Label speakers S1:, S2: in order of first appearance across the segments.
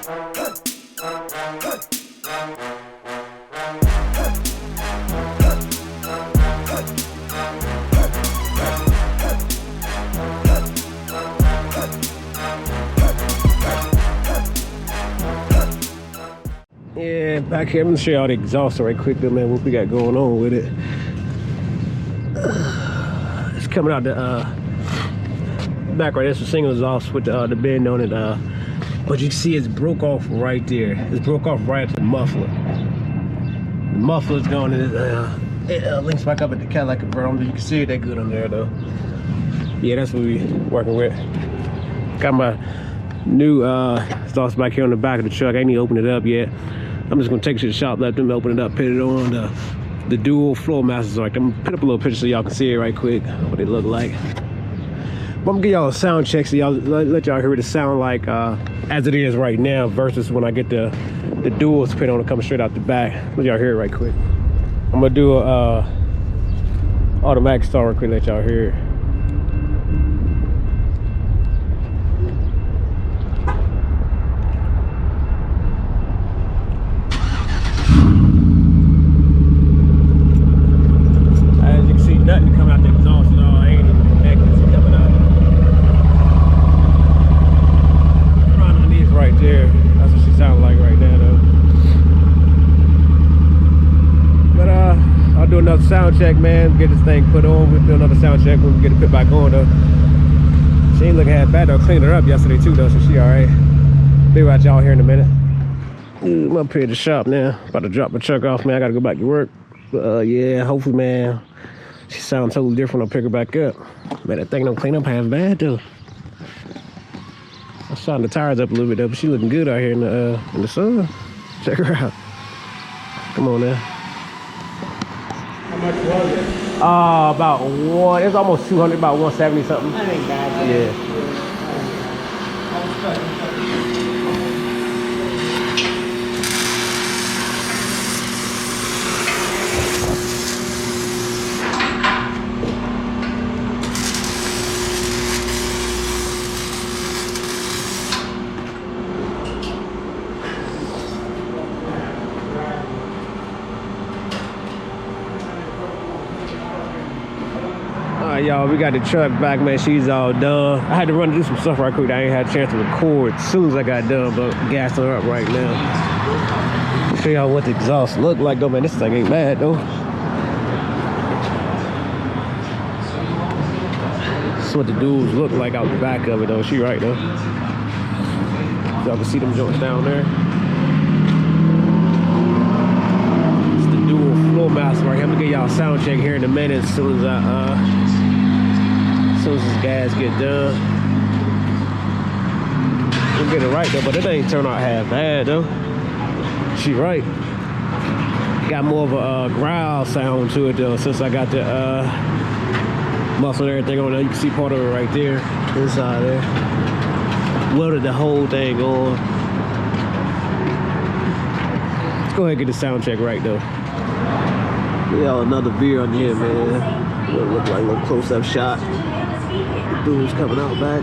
S1: Yeah, back here, I'm gonna show y'all the exhaust right quick though, man, what we got going on with it. It's coming out the back right, that's the single exhaust with the bend on it, but you can see it's broke off right there. It's broke off right at the muffler. The muffler's gone, and it links back up at the Cadillac converter. You can see it that good on there though. Yeah, that's what we working with. Got my new exhaust back here on the back of the truck. I ain't even opened it up yet. I'm just gonna take it to the shop, let them open it up, put it on the dual Flowmaster. I'm gonna put up a little picture so y'all can see it right quick, what they look like. But I'm gonna give y'all a sound check so y'all let y'all hear what it sound like as it is right now versus when I get the duals put on it coming straight out the back. Let y'all hear it right quick. I'm gonna do a automatic start real quick, let y'all hear it. Nothing coming out the exhaust at all. Ain't even connected. It's coming out. Right underneath right there. That's what she sounds like right now though. But I'll do another sound check, man. Get this thing put on. We'll do another sound check when we get it put back on though. She ain't looking half bad though. Cleaned her up yesterday too though, so she alright. Be right y'all here in a minute. I'm up here at the shop now. About to drop my truck off, man. I gotta go back to work. But yeah, hopefully, man, she sounds totally different. I'll pick her back up. Man, that thing don't clean up half bad though. I'm shotting the tires up a little bit though, but she looking good out here in the sun. Check her out. Come on now.
S2: How much was it?
S1: About one. It's almost 200, about 170 something.
S2: That ain't bad.
S1: Yeah. Y'all, we got the truck back, man. She's all done. I had to run to do some stuff right quick. I ain't had a chance to record as soon as I got done, but gassing her up right now. Show y'all what the exhaust look like though, man. This thing ain't bad though. That's what the dudes look like out the back of it though. She right though. Y'all can see them joints down there. It's the dual Flowmaster right here. I'm gonna get y'all a sound check here in a minute as soon as this gas get done. We'll get it right though, but it ain't turn out half bad though. She right. Got more of a growl sound to it though, since I got the muffler and everything on there. You can see part of it right there, inside there. Welded the whole thing on. Let's go ahead and get the sound check right though. Yeah, another beer on here, man. What it look like, a little close-up shot. The dude's coming out back.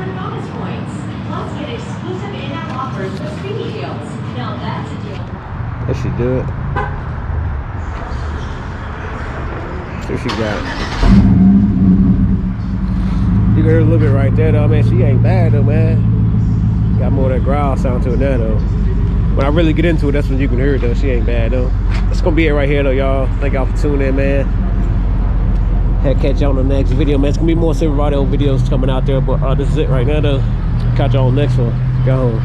S1: There she do it. There she got it. You can hear a little bit right there though, man. She ain't bad though, man. Got more of that growl sound to it now though. When I really get into it, that's when you can hear it though. She ain't bad though. That's gonna be it right here though, y'all. Thank y'all for tuning in, man. I'll catch y'all on the next video, man. It's gonna be more Silverado videos coming out there, but this is it right now though. Catch y'all on the next one. Go home.